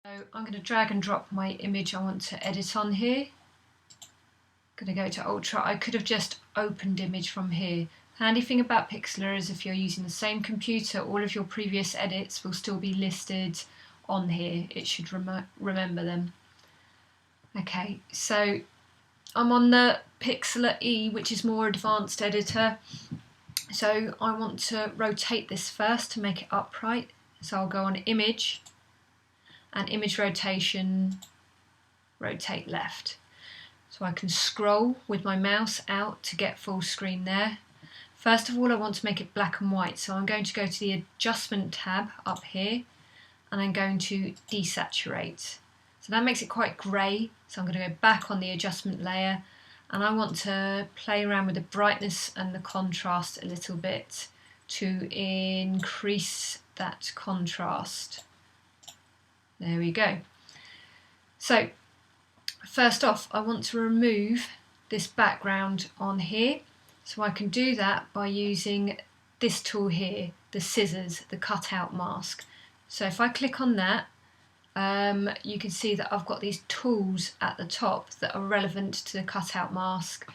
So I'm going to drag and drop my image I want to edit on here. I'm going to go to Ultra. I could have just opened image from here. The handy thing about Pixlr is if you're using the same computer, all of your previous edits will still be listed on here. It should remember them. Okay, so I'm on the Pixlr E, which is more advanced editor. So I want to rotate this first to make it upright. So I'll go on Image and Image Rotation, rotate left. So I can scroll with my mouse out to get full screen there. First of all, I want to make it black and white. So I'm going to go to the Adjustment tab up here and I'm going to Desaturate. So that makes it quite grey. So I'm going to go back on the adjustment layer and I want to play around with the brightness and the contrast a little bit to increase that contrast. There we go. So first off, I want to remove this background on here. So I can do that by using this tool here, the scissors, the cutout mask. So if I click on that, you can see that I've got these tools at the top that are relevant to the cutout mask.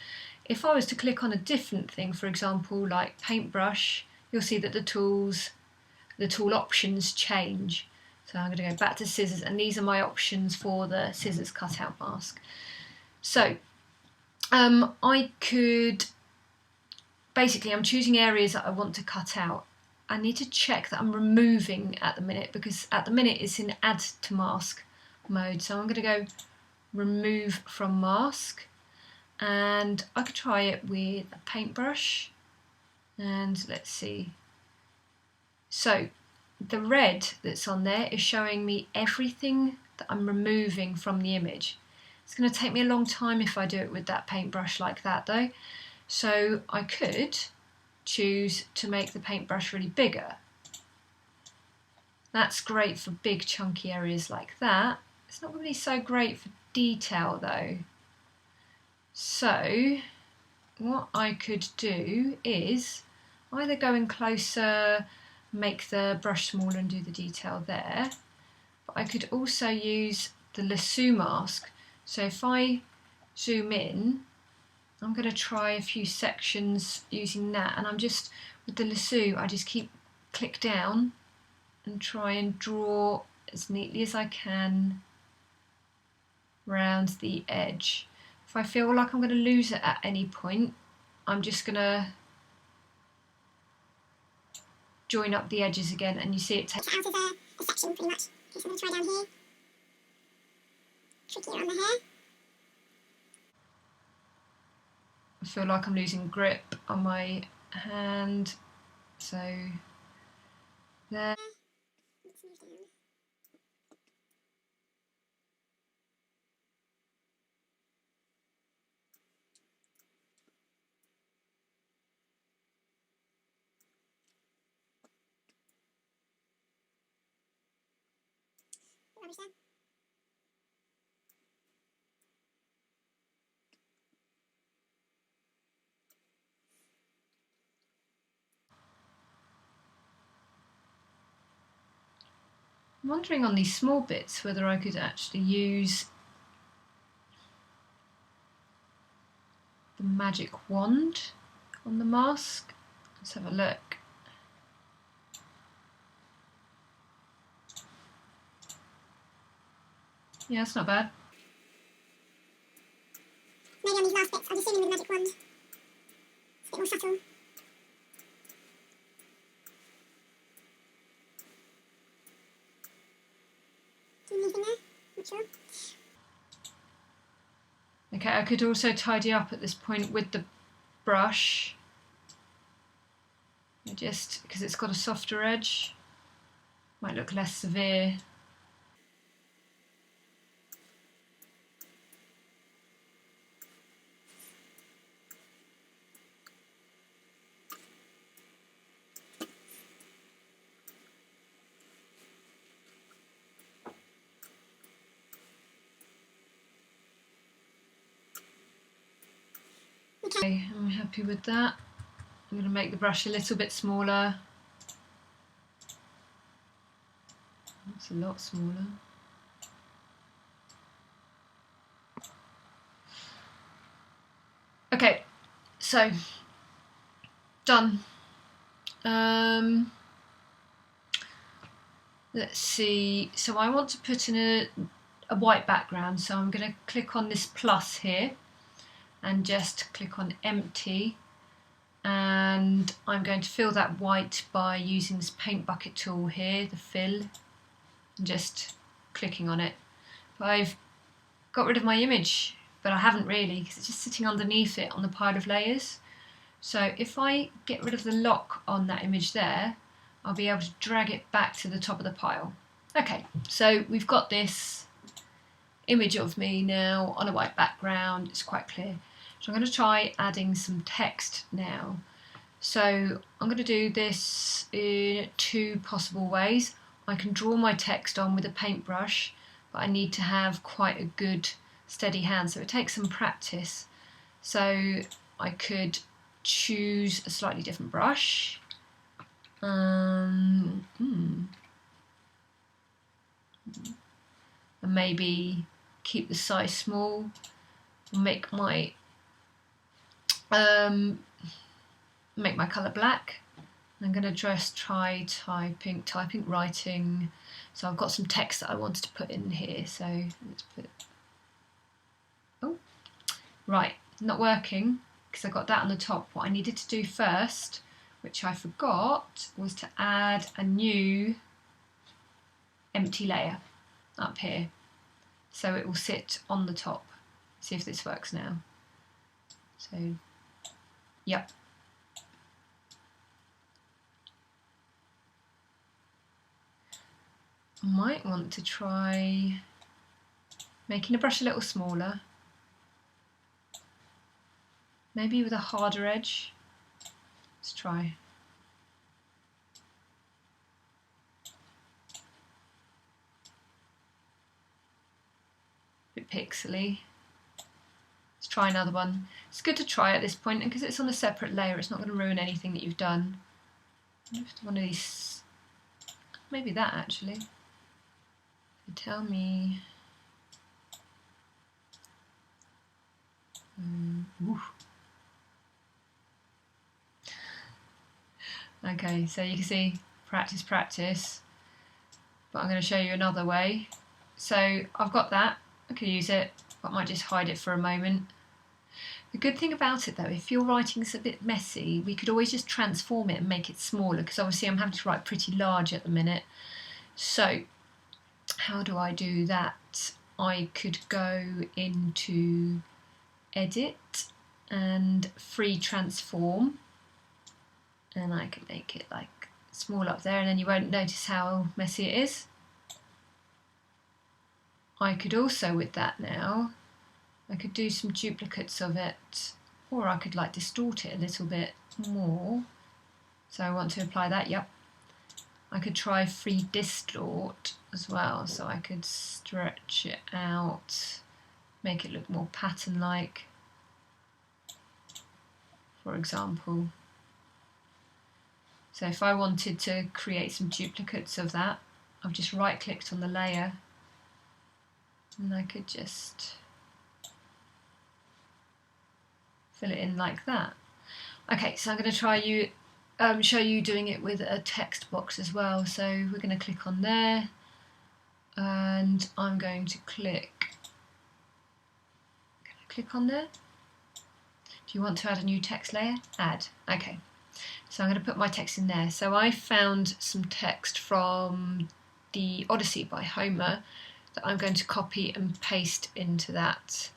If I was to click on a different thing, for example, like paintbrush, you'll see that the tool options change. So I'm going to go back to scissors, and these are my options for the scissors cutout mask. So I could, basically I'm choosing areas that I want to cut out. I need to check that I'm removing at the minute, because at the minute it's in add to mask mode. So I'm going to go remove from mask, and I could try it with a paintbrush, and let's see. So the red that's on there is showing me everything that I'm removing from the image. It's going to take me a long time if I do it with that paintbrush like that though. So I could choose to make the paintbrush really bigger. That's great for big chunky areas like that. It's not really so great for detail though. So what I could do is either go in closer, make the brush smaller and do the detail there, but I could also use the lasso mask. So if I zoom in, I'm going to try a few sections using that, and I'm just, with the lasso, I just click down and try and draw as neatly as I can around the edge. If I feel like I'm going to lose it at any point, I'm just going to join up the edges again, and you see it takes out of a section pretty much. Okay, so I'm going to try down here. Trickier on the hair. I feel like I'm losing grip on my hand, so there. Let's move down. Rubbish there. I'm wondering on these small bits whether I could actually use the magic wand on the mask. Let's have a look. Yeah, it's not bad. Maybe on these last bits, I'll just zoom in with the magic wand. It's a bit more subtle. Doing anything there? Not sure. Okay, I could also tidy up at this point with the brush, just because it's got a softer edge, might look less severe. Okay, I'm happy with that. I'm going to make the brush a little bit smaller. It's a lot smaller. Okay, so done. Let's see, so I want to put in a white background, so I'm going to click on this plus here and just click on empty, and I'm going to fill that white by using this paint bucket tool here, the fill, and just clicking on it. But I've got rid of my image, but I haven't really, because it's just sitting underneath it on the pile of layers. So if I get rid of the lock on that image there, I'll be able to drag it back to the top of the pile. Okay, so we've got this image of me now on a white background. It's quite clear. So I'm going to try adding some text now. So I'm going to do this in 2 possible ways. I can draw my text on with a paintbrush, but I need to have quite a good steady hand, so it takes some practice. So I could choose a slightly different brush. And maybe keep the size small, make my colour black. I'm going to just try typing, writing. So I've got some text that I wanted to put in here, so let's put, oh, right, not working because I got that on the top. What I needed to do first, which I forgot, was to add a new empty layer up here, so it will sit on the top. See if this works now. So, yep. I might want to try making the brush a little smaller, maybe with a harder edge. Let's try. A bit pixely. Let's try another one. It's good to try at this point, and because it's on a separate layer, it's not going to ruin anything that you've done. One of these, maybe that actually. Tell me. Okay, so you can see practice, but I'm going to show you another way. So I've got that, I can use it, but I might just hide it for a moment. The good thing about it though, if your writing's a bit messy, we could always just transform it and make it smaller, because obviously I'm having to write pretty large at the minute. So how do I do that? I could go into edit and free transform, and I can make it like small up there, and then you won't notice how messy it is. I could also, with that now, I could do some duplicates of it, or I could like distort it a little bit more. So I want to apply that, yep. I could try free distort as well, so I could stretch it out, make it look more pattern-like, for example. So if I wanted to create some duplicates of that, I've just right-clicked on the layer, and I could just fill it in like that. Okay, so I'm going to try show you doing it with a text box as well. So we're going to click on there, and I'm going to click. Can I click on there? Do you want to add a new text layer? Add. Okay. So I'm going to put my text in there. So I found some text from the Odyssey by Homer that I'm going to copy and paste into that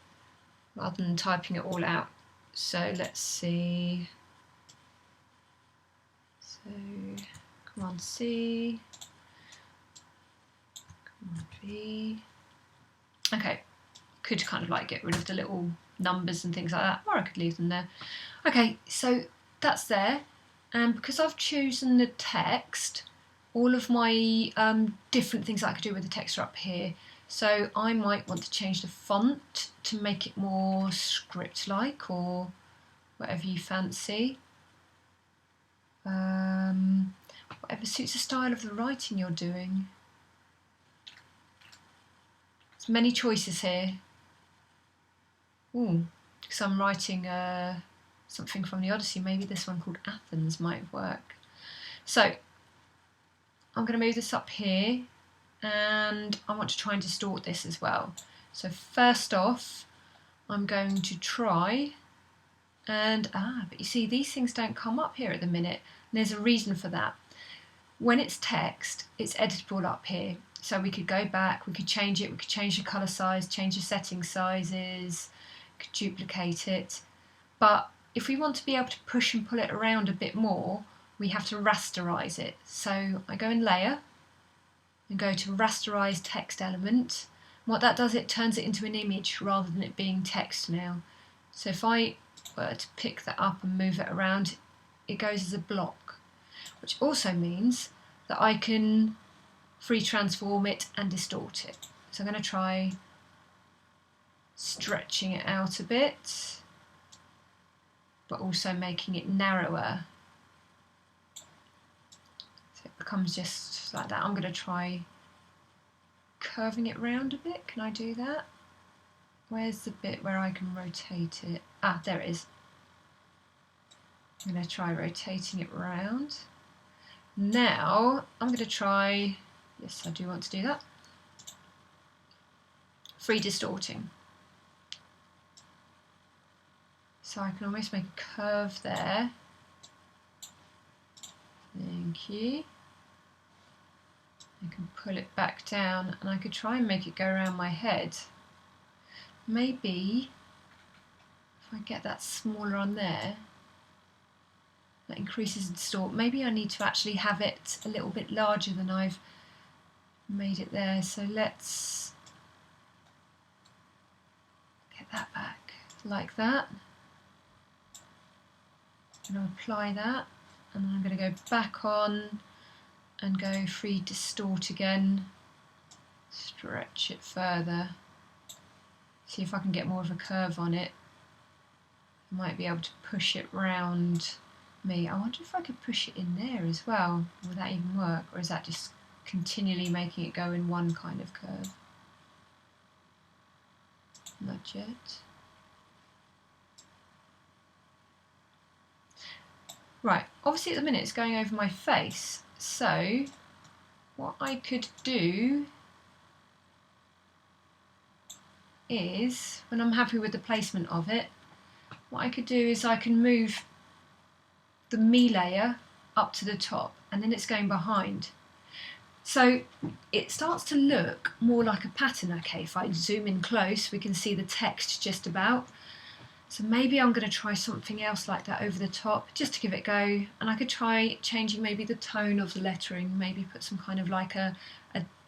rather than typing it all out. So let's see. So Command C, Command V. Okay, could kind of like get rid of the little numbers and things like that, or I could leave them there. Okay, so that's there, and because I've chosen the text, all of my different things that I could do with the text are up here. So I might want to change the font to make it more script-like, or whatever you fancy. Whatever suits the style of the writing you're doing. There's many choices here. Ooh, because I'm writing something from the Odyssey. Maybe this one called Athens might work. So I'm going to move this up here, and I want to try and distort this as well. So first off, I'm going to try and, but you see these things don't come up here at the minute. And there's a reason for that. When it's text, it's editable up here. So we could go back, we could change it, we could change the colour size, change the setting sizes, could duplicate it. But if we want to be able to push and pull it around a bit more, we have to rasterize it. So I go in Layer and go to Rasterize Text Element. What that does, it turns it into an image rather than it being text now. So if I were to pick that up and move it around, it goes as a block, which also means that I can free transform it and distort it. So I'm going to try stretching it out a bit, but also making it narrower. So it becomes just like that. I'm going to try curving it round a bit. Can I do that? Where's the bit where I can rotate it? Ah, there it is. I'm going to try rotating it round. Now I'm going to try, yes, I do want to do that, free distorting. So I can almost make a curve there. Thank you. I can pull it back down, and I could try and make it go around my head. Maybe if I get that smaller on there, that increases the distort. Maybe I need to actually have it a little bit larger than I've made it there. So let's get that back like that. I'm going to apply that, and then I'm going to go back on and go free distort again, stretch it further, see if I can get more of a curve on it. I might be able to push it round me. I wonder if I could push it in there as well. Will that even work, or is that just continually making it go in one kind of curve? Not yet. Right, obviously at the minute it's going over my face, so what I could do is, when I'm happy with the placement of it, what I could do is I can move the me layer up to the top, and then it's going behind. So it starts to look more like a pattern. Okay, if I zoom in close, we can see the text just about. So maybe I'm going to try something else like that over the top, just to give it a go. And I could try changing maybe the tone of the lettering, maybe put some kind of like a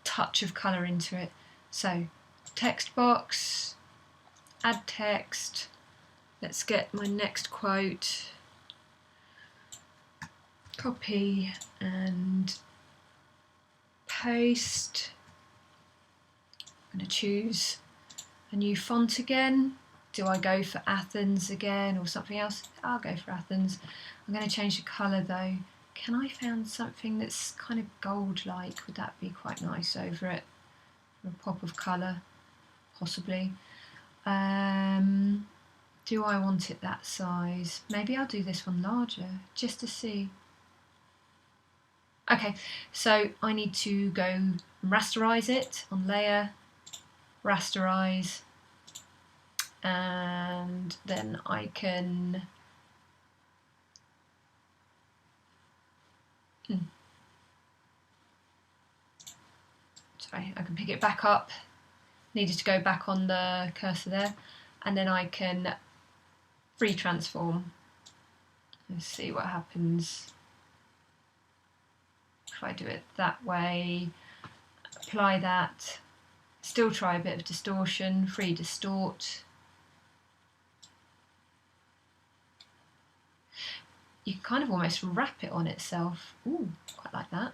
touch of colour into it. So text box, add text, let's get my next quote, copy and paste. I'm going to choose a new font again. Do I go for Athens again or something else? I'll go for Athens. I'm going to change the colour though. Can I find something that's kind of gold-like? Would that be quite nice over it? For a pop of colour, possibly. Do I want it that size? Maybe I'll do this one larger, just to see. Okay, so I need to go and rasterize it on Layer, rasterize, and then I can sorry, I can pick it back up. Needed to go back on the cursor there, and then I can free transform. Let's see what happens if I do it that way. Apply that, still try a bit of distortion, free distort. You can kind of almost wrap it on itself. Ooh, quite like that.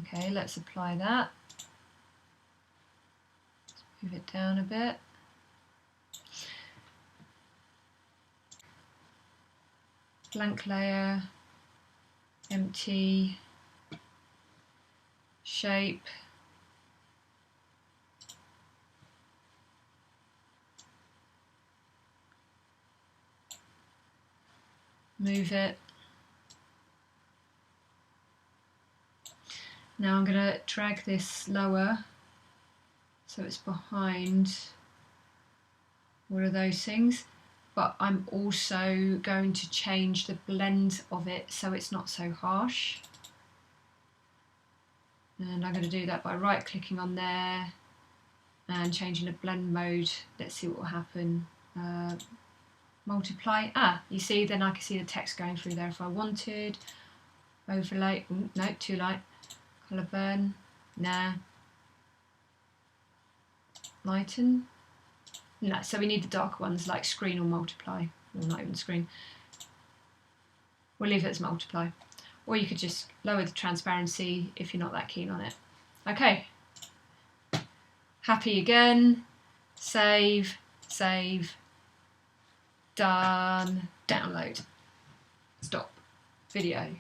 Okay, let's apply that. Let's move it down a bit. Blank layer, empty, shape. Move it. Now I'm going to drag this lower so it's behind all of those things, but I'm also going to change the blend of it so it's not so harsh. And I'm going to do that by right clicking on there and changing the blend mode. Let's see what will happen. Multiply. You see, then I can see the text going through there if I wanted. Overlay. Ooh, no, too light. Colour burn. Nah. Lighten. No, so we need the darker ones like screen or multiply. Or not even screen. We'll leave it as multiply. Or you could just lower the transparency if you're not that keen on it. Okay. Happy again. Save. Save. Done. Download. Stop. Video.